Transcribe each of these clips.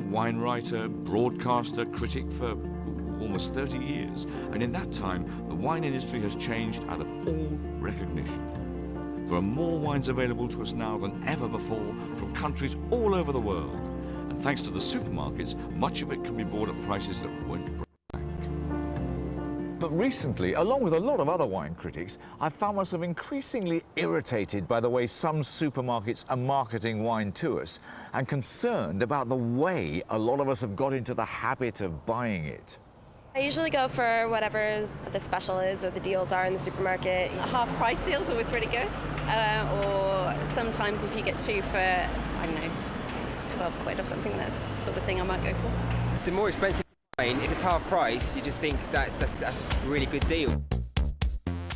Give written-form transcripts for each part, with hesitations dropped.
wine writer, broadcaster, critic for almost 30 years. And in that time, the wine industry has changed out of all recognition. There are more wines available to us now than ever before from countries all over the world. And thanks to the supermarkets, much of it can be bought at prices that won't break the bank. But recently, along with a lot of other wine critics, I've found myself increasingly irritated by the way some supermarkets are marketing wine to us, and concerned about the way a lot of us have got into the habit of buying it. I usually go for whatever the special is or the deals are in the supermarket. A half price deal is always really good. Or sometimes if you get two for, I don't know, 12 quid or something, that's the sort of thing I might go for. The more expensive wine, if it's half price, you just think that's a really good deal.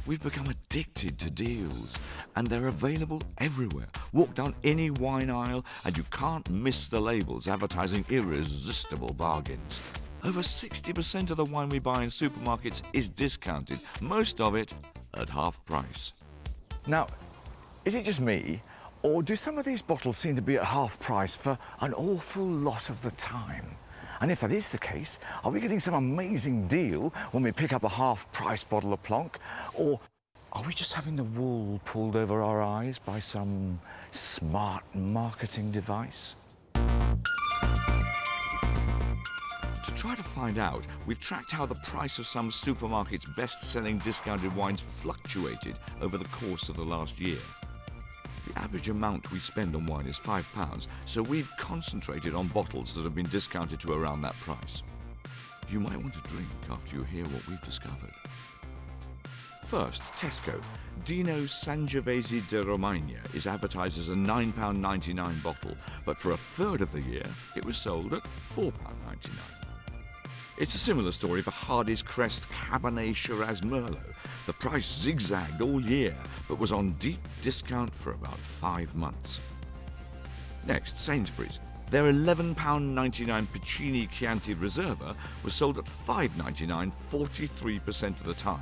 We've become addicted to deals, and they're available everywhere. Walk down any wine aisle and you can't miss the labels advertising irresistible bargains. Over 60% of the wine we buy in supermarkets is discounted, most of it at half price. Now, is it just me, or do some of these bottles seem to be at half price for an awful lot of the time? And if that is the case, are we getting some amazing deal when we pick up a half-price bottle of Plonk? Or are we just having the wool pulled over our eyes by some smart marketing device? To try to find out, we've tracked how the price of some supermarkets' best-selling discounted wines fluctuated over the course of the last year. The average amount we spend on wine is £5, so we've concentrated on bottles that have been discounted to around that price. You might want to drink after you hear what we've discovered. First, Tesco. Dino Sangiovese de Romagna is advertised as a £9.99 bottle, but for a third of the year, it was sold at £4.99. It's a similar story for Hardy's Crest Cabernet Shiraz Merlot. The price zigzagged all year, but was on deep discount for about 5 months. Next, Sainsbury's. Their £11.99 Piccini Chianti Reserva was sold at £5.99 43% of the time.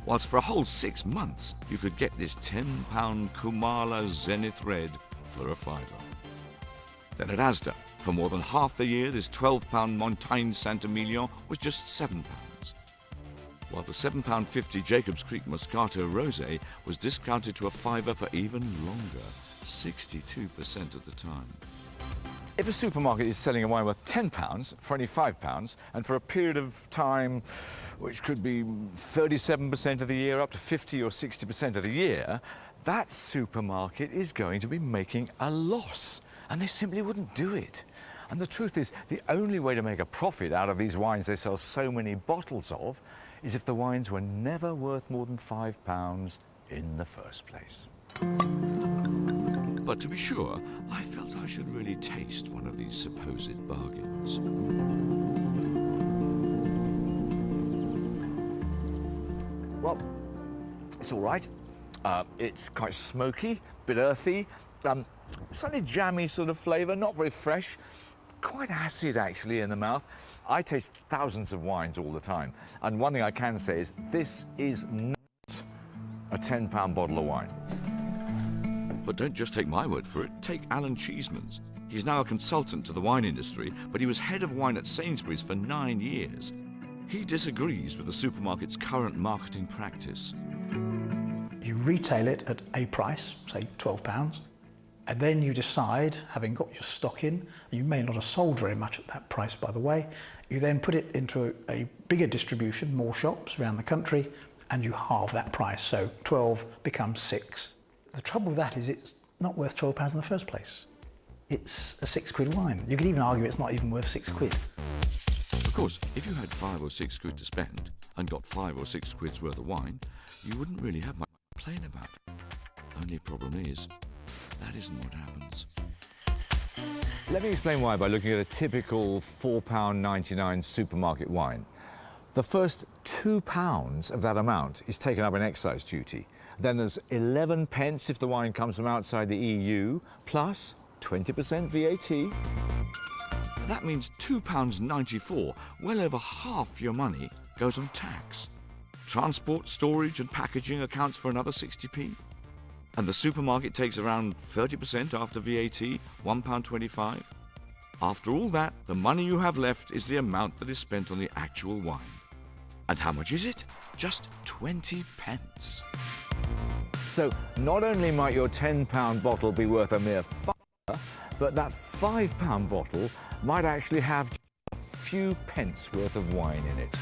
Whilst for a whole 6 months, you could get this £10 Kumala Zenith Red for a fiver. Then at Asda, for more than half the year, this £12 Montaigne Saint-Emilion was just £7. While the £7.50 Jacob's Creek Moscato Rosé was discounted to a fiver for even longer, 62% of the time. If a supermarket is selling a wine worth £10 for only £5, and for a period of time which could be 37% of the year up to 50 or 60% of the year, that supermarket is going to be making a loss, and they simply wouldn't do it. And the truth is, the only way to make a profit out of these wines they sell so many bottles of is if the wines were never worth more than £5 in the first place. But to be sure, I felt I should really taste one of these supposed bargains. Well, it's all right. It's quite smoky, bit earthy, slightly jammy sort of flavour, not very fresh, quite acid actually in the mouth. I taste thousands of wines all the time, and one thing I can say is this is not a £10 bottle of wine. But don't just take my word for it, take Alan Cheeseman's. He's now a consultant to the wine industry, but he was head of wine at Sainsbury's for 9 years. He disagrees with the supermarket's current marketing practice. You retail it at a price, say £12, and then you decide, having got your stock in, you may not have sold very much at that price, by the way, you then put it into a bigger distribution, more shops around the country, and you halve that price, so 12 becomes 6. The trouble with that is it's not worth £12 in the first place. It's a £6 wine. You could even argue it's not even worth £6. Of course, if you had 5 or 6 quid to spend and got 5 or 6 quid's worth of wine, you wouldn't really have much to complain about. Only problem is, that isn't what happens. Let me explain why by looking at a typical £4.99 supermarket wine. The first £2 of that amount is taken up in excise duty. Then there's 11 pence if the wine comes from outside the EU, plus 20% VAT. That means £2.94, well over half your money, goes on tax. Transport, storage and packaging accounts for another 60p. And the supermarket takes around 30% after VAT, £1.25. After all that, the money you have left is the amount that is spent on the actual wine. And how much is it? Just 20 pence. So not only might your £10 bottle be worth a mere fiver, but that £5 bottle might actually have a few pence worth of wine in it.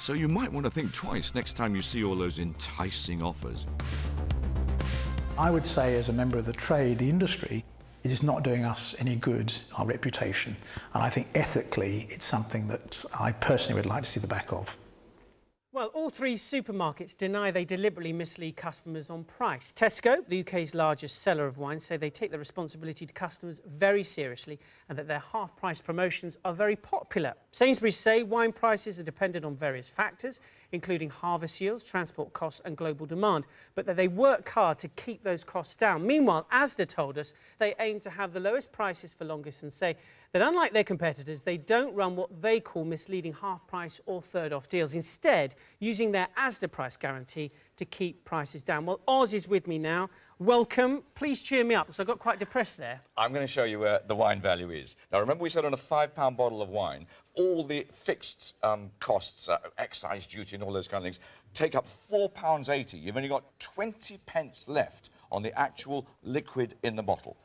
So you might want to think twice next time you see all those enticing offers. I would say, as a member of the trade, the industry, it is not doing us any good, our reputation. And I think ethically, it's something that I personally would like to see the back of. Well, all three supermarkets deny they deliberately mislead customers on price. Tesco, the UK's largest seller of wine, say they take their responsibility to customers very seriously and that their half-price promotions are very popular. Sainsbury's say wine prices are dependent on various factors, including harvest yields, transport costs and global demand, but that they work hard to keep those costs down. Meanwhile, Asda told us they aim to have the lowest prices for longest and say that unlike their competitors, they don't run what they call misleading half-price or third-off deals, instead using their Asda price guarantee to keep prices down. Well, Oz is with me now. Welcome. Please cheer me up, because I got quite depressed there. I'm going to show you where the wine value is. Now, remember we said on a £5 bottle of wine, all the fixed costs, excise duty and all those kind of things, take up £4.80. You've only got 20 pence left on the actual liquid in the bottle.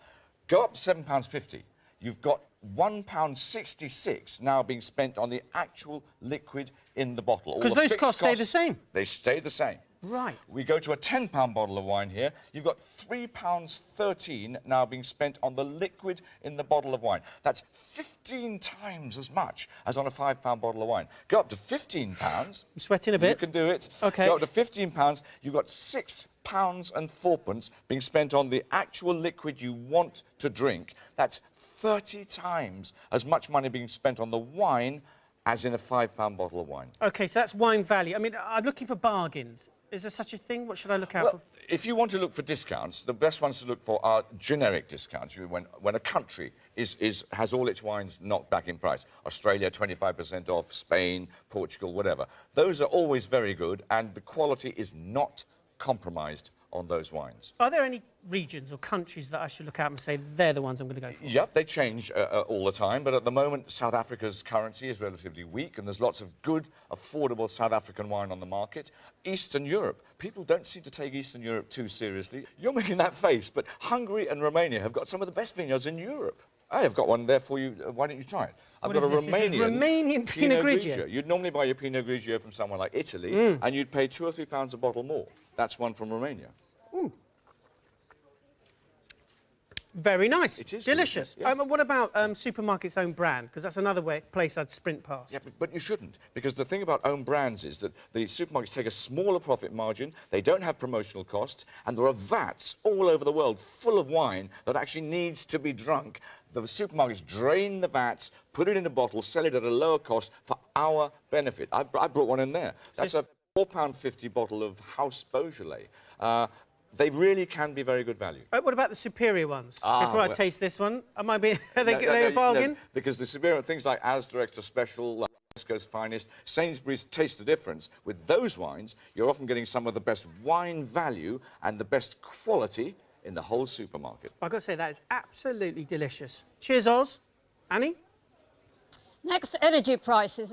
Go up to £7.50. You've got £1.66 now being spent on the actual liquid in the bottle. Because those costs stay the same? They stay the same. Right. We go to a £10 bottle of wine here. You've got £3.13 now being spent on the liquid in the bottle of wine. That's 15 times as much as on a £5 bottle of wine. Go up to £15. I'm sweating a bit. You can do it. OK. Go up to £15. You've got £6.04 being spent on the actual liquid you want to drink. That's 30 times as much money being spent on the wine as in a £5 bottle of wine. OK, so that's wine value. I mean, I'm looking for bargains. Is there such a thing? What should I look out for? If you want to look for discounts, the best ones to look for are generic discounts. When a country has all its wines knocked back in price. Australia, 25% off, Spain, Portugal, whatever. Those are always very good, and the quality is not compromised on those wines. Are there any regions or countries that I should look out and say they're the ones I'm going to go for? Yep, they change all the time, but at the moment South Africa's currency is relatively weak and there's lots of good, affordable South African wine on the market. Eastern Europe, people don't seem to take Eastern Europe too seriously. You're making that face, but Hungary and Romania have got some of the best vineyards in Europe. I've got one there for you. Why don't you try it? I've got a Romanian Pinot Grigio. You'd normally buy your Pinot Grigio from somewhere like Italy and you'd pay £2 or £3 a bottle more. That's one from Romania. Ooh. Very nice. It is delicious. Yeah. What about supermarket's own brand? Because that's another place I'd sprint past. Yeah, but you shouldn't, because the thing about own brands is that the supermarkets take a smaller profit margin, they don't have promotional costs, and there are vats all over the world full of wine that actually needs to be drunk. The supermarkets drain the vats, put it in a bottle, sell it at a lower cost for our benefit. I brought one in there. That's a £4.50 bottle of House Beaujolais. They really can be very good value. What about the superior ones? Before I taste this one, are they a bargain? No, because the superior things like Asda Extra Special, like Tesco's Finest, Sainsbury's Taste the Difference. With those wines, you're often getting some of the best wine value and the best quality in the whole supermarket. I've got to say, that is absolutely delicious. Cheers, Oz. Annie? Next, energy prices.